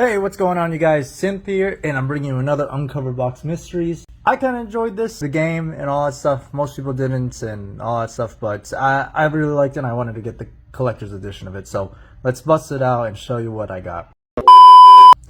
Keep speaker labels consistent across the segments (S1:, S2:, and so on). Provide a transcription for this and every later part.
S1: Hey, what's going on, you guys? Synth here, and I'm bringing you another Uncovered Box Mysteries. I kind of enjoyed the game and all that stuff. Most people didn't and all that stuff, but I really liked it and I wanted to get the collector's edition of it. So let's bust it out and show you what I got.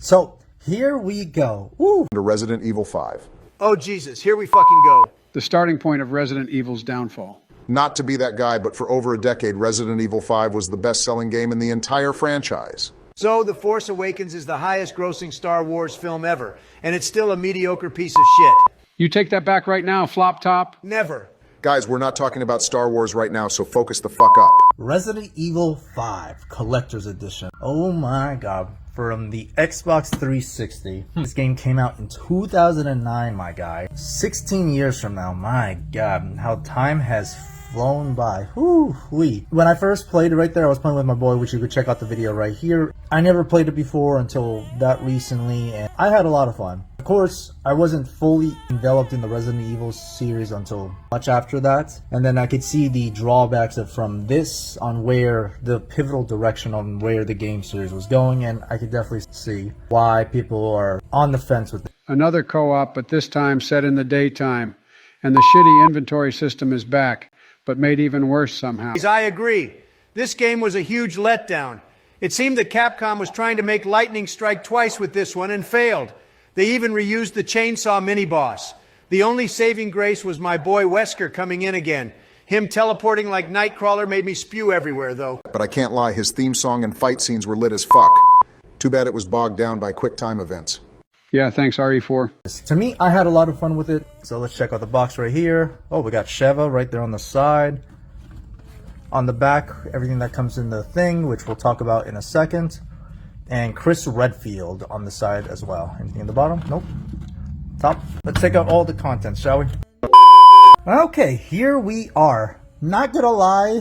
S1: So here we go. Woo!
S2: To Resident Evil 5.
S3: Oh Jesus, here we fucking go.
S4: The starting point of Resident Evil's downfall.
S2: Not to be that guy, but for over a decade, Resident Evil 5 was the best-selling game in the entire franchise.
S3: So The Force Awakens is the highest grossing Star Wars film ever, and it's still a mediocre piece of shit.
S4: You take that back right now, Flop Top.
S3: Never.
S2: Guys, we're not talking about Star Wars right now, so focus the fuck up.
S1: Resident Evil 5 Collector's Edition. Oh my god. From the Xbox 360. This game came out in 2009, my guy. 16 years from now, my god. How time has flown by. Whoo-wee. When I first played it right there, I was playing with my boy, which you could check out the video right here. I never played it before until that recently, and I had a lot of fun. Of course, I wasn't fully enveloped in the Resident Evil series until much after that, and then I could see the drawbacks of from this on where the pivotal direction on where the game series was going, and I could definitely see why people are on the fence with it.
S4: Another co-op, but this time set in the daytime. And the shitty inventory system is back, but made even worse somehow.
S3: I agree. This game was a huge letdown. It seemed that Capcom was trying to make lightning strike twice with this one and failed. They even reused the chainsaw mini-boss. The only saving grace was my boy Wesker coming in again. Him teleporting like Nightcrawler made me spew everywhere, though.
S2: But I can't lie, his theme song and fight scenes were lit as fuck. Too bad it was bogged down by quick time events.
S4: Yeah, thanks, RE4.
S1: To me, I had a lot of fun with it. So let's check out the box right here. Oh, we got Sheva right there on the side. On the back, everything that comes in the thing, which we'll talk about in a second. And Chris Redfield on the side as well. Anything in the bottom? Nope. Top. Let's check out all the contents, shall we? Okay, here we are. Not gonna lie.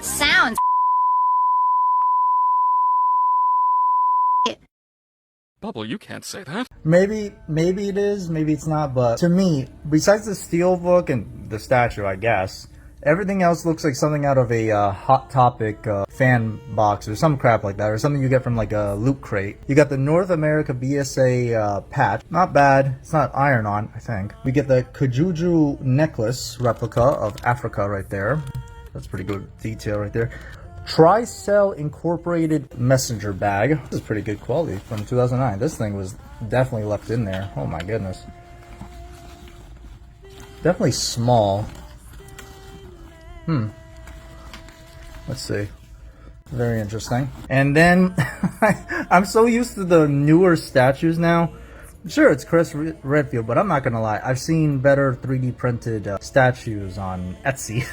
S5: Sounds
S6: Bubble, you can't say that.
S1: Maybe it is, maybe it's not, but to me, besides the steelbook and the statue, I guess, everything else looks like something out of a Hot Topic fan box or some crap like that, or something you get from like a Loot Crate. You got the North America BSA patch. Not bad. It's not iron-on, I think. We get the Kajuju necklace replica of Africa right there. That's pretty good detail right there. Tricell Incorporated messenger bag. This is pretty good quality from 2009. This thing was definitely left in there. Oh my goodness. Definitely small. Let's see. Very interesting. And then I'm so used to the newer statues now. Sure, it's Chris Redfield, but I'm not gonna lie. I've seen better 3D printed statues on Etsy.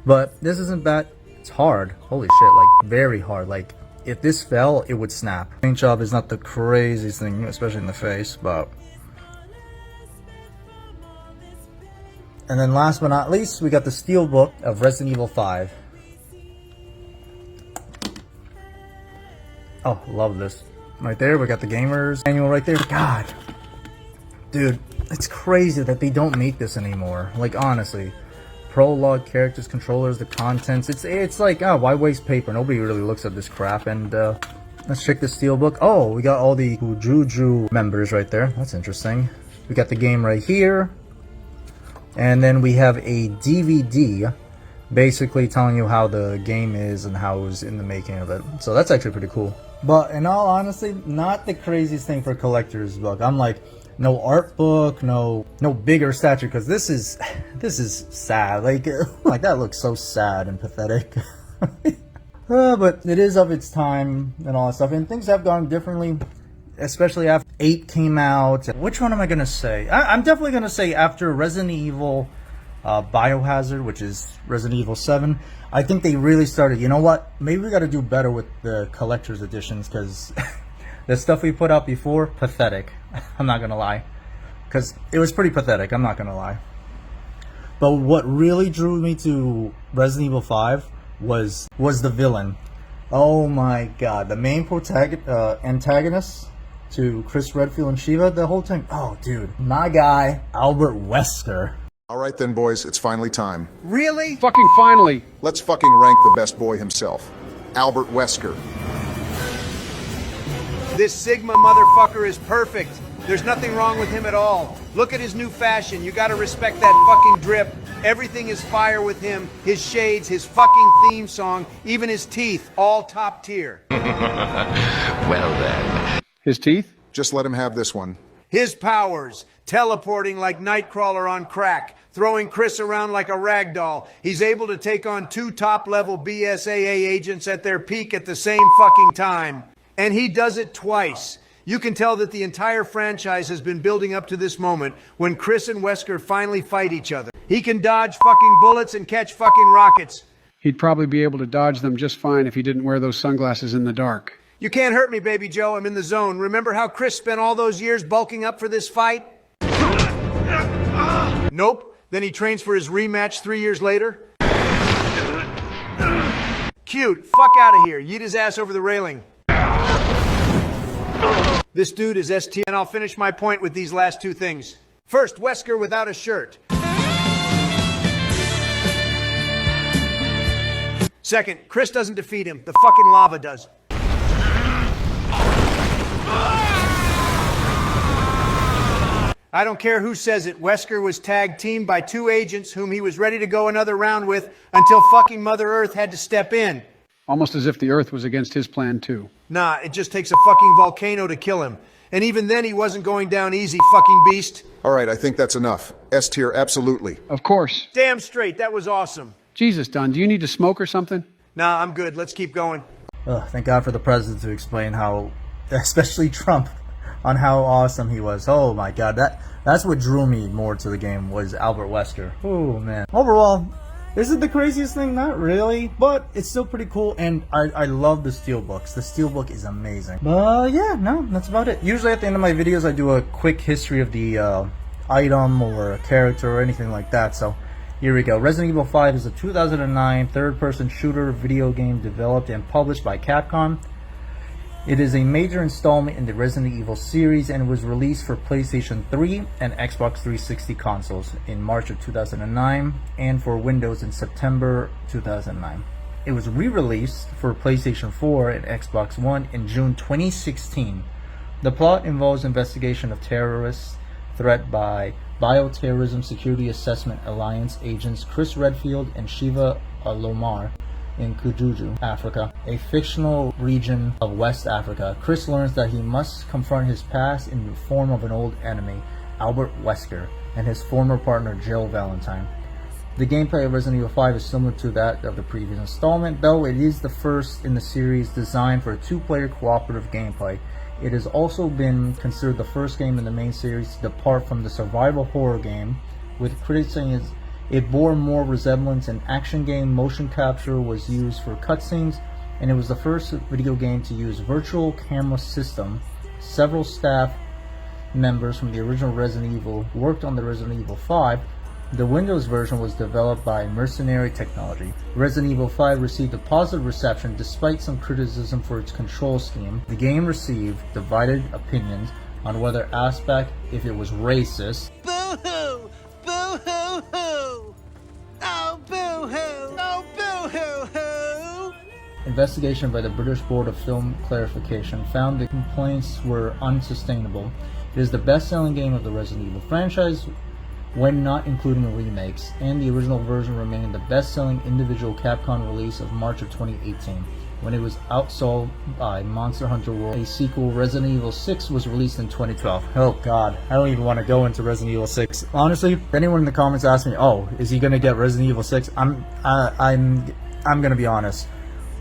S1: But this isn't bad. It's hard. Holy shit, like very hard. Like if this fell, it would snap. Paint job is not the craziest thing, especially in the face, but. And then last but not least, we got the steelbook of Resident Evil 5. Oh, love this. Right there, we got the gamer's manual right there. God. Dude, it's crazy that they don't make this anymore. Like honestly. Prologue, characters, controllers, the contents. It's like, oh, why waste paper? Nobody really looks at this crap. And let's check the steelbook. Oh, we got all the Juju members right there. That's interesting. We got the game right here. And then we have a DVD basically telling you how the game is and how it was in the making of it. So that's actually pretty cool. But in all honesty, not the craziest thing for a collector's book. I'm like, no art book, no bigger statue, because this is sad. Like that looks so sad and pathetic. But it is of its time and all that stuff, and things have gone differently, especially after 8 came out. Which one am I gonna say? I'm definitely gonna say after Resident Evil Biohazard, which is Resident Evil 7. I think they really started, you know what, maybe we gotta do better with the collector's editions, because the stuff we put out before, pathetic. I'm not gonna lie, because it was pretty pathetic. I'm not gonna lie. But what really drew me to Resident Evil 5 was the villain. Oh my god, the main antagonist to Chris Redfield and Sheva the whole time. Oh dude, my guy Albert Wesker.
S2: All right then, boys, it's finally time.
S3: Really?
S4: Fucking finally.
S2: Let's fucking rank the best boy himself, Albert Wesker.
S3: This Sigma motherfucker is perfect. There's nothing wrong with him at all. Look at his new fashion. You gotta respect that fucking drip. Everything is fire with him. His shades, his fucking theme song, even his teeth, all top tier.
S5: Well then.
S4: His teeth?
S2: Just let him have this one.
S3: His powers, teleporting like Nightcrawler on crack, throwing Chris around like a rag doll. He's able to take on 2 top-level BSAA agents at their peak at the same fucking time. And he does it twice. You can tell that the entire franchise has been building up to this moment when Chris and Wesker finally fight each other. He can dodge fucking bullets and catch fucking rockets.
S4: He'd probably be able to dodge them just fine if he didn't wear those sunglasses in the dark.
S3: You can't hurt me, Baby Joe. I'm in the zone. Remember how Chris spent all those years bulking up for this fight? Nope. Then he trains for his rematch 3 years later. Cute. Fuck out of here. Yeet his ass over the railing. This dude is ST, and I'll finish my point with these last 2 things. First, Wesker without a shirt. Second, Chris doesn't defeat him. The fucking lava does. I don't care who says it. Wesker was tag teamed by 2 agents whom he was ready to go another round with until fucking Mother Earth had to step in.
S4: Almost as if the Earth was against his plan, too.
S3: Nah, it just takes a fucking volcano to kill him. And even then he wasn't going down easy, fucking beast.
S2: All right, I think that's enough. S tier, absolutely.
S4: Of course.
S3: Damn straight, that was awesome.
S4: Jesus, Don, do you need to smoke or something?
S3: Nah, I'm good. Let's keep going.
S1: Thank God for the president to explain how, especially Trump, on how awesome he was. Oh my God, that's what drew me more to the game was Albert Wesker. Oh man. Overall, is it the craziest thing? Not really, but it's still pretty cool, and I love the steelbooks. The steelbook is amazing. But yeah, no, that's about it. Usually at the end of my videos, I do a quick history of the item or a character or anything like that. So here we go. Resident Evil 5 is a 2009 third-person shooter video game developed and published by Capcom. It is a major installment in the Resident Evil series and was released for PlayStation 3 and Xbox 360 consoles in March of 2009 and for Windows in September 2009. It was re-released for PlayStation 4 and Xbox One in June 2016. The plot involves investigation of terrorist threat by Bioterrorism Security Assessment Alliance agents Chris Redfield and Shiva Alomar in Kujuju, Africa, a fictional region of West Africa. Chris learns that he must confront his past in the form of an old enemy, Albert Wesker, and his former partner, Jill Valentine. The gameplay of Resident Evil 5 is similar to that of the previous installment, though it is the first in the series designed for a 2-player cooperative gameplay. It has also been considered the first game in the main series to depart from the survival horror game, with critics saying it bore more resemblance an action game. Motion capture was used for cutscenes, and it was the first video game to use virtual camera system. Several staff members from the original Resident Evil worked on the Resident Evil 5. The Windows version was developed by Mercenary Technology. Resident Evil 5 received a positive reception despite some criticism for its control scheme. The game received divided opinions on whether aspect if it was racist.
S7: Boo-hoo! Boo-hoo-hoo! Oh, boo-hoo! Oh, boo-hoo-hoo!
S1: Investigation by the British Board of Film Clarification found the complaints were unsustainable. It is the best-selling game of the Resident Evil franchise when not including remakes, and the original version remaining the best-selling individual Capcom release of March of 2018, when it was outsold by Monster Hunter World. A sequel, Resident Evil 6, was released in 2012. Oh God, I don't even want to go into Resident Evil 6. Honestly, if anyone in the comments asks me, "Oh, is he gonna get Resident Evil 6?" I'm gonna be honest.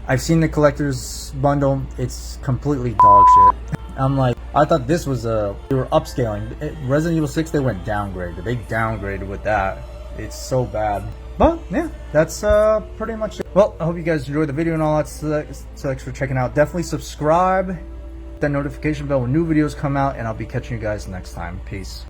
S1: I've seen the collector's bundle. It's completely dog shit. I'm like, I thought this was they were upscaling. Resident Evil 6, they went downgraded. They downgraded with that. It's so bad. But yeah, that's pretty much it. Well, I hope you guys enjoyed the video and all that. So thanks for checking out. Definitely subscribe, that notification bell when new videos come out, and I'll be catching you guys next time. Peace.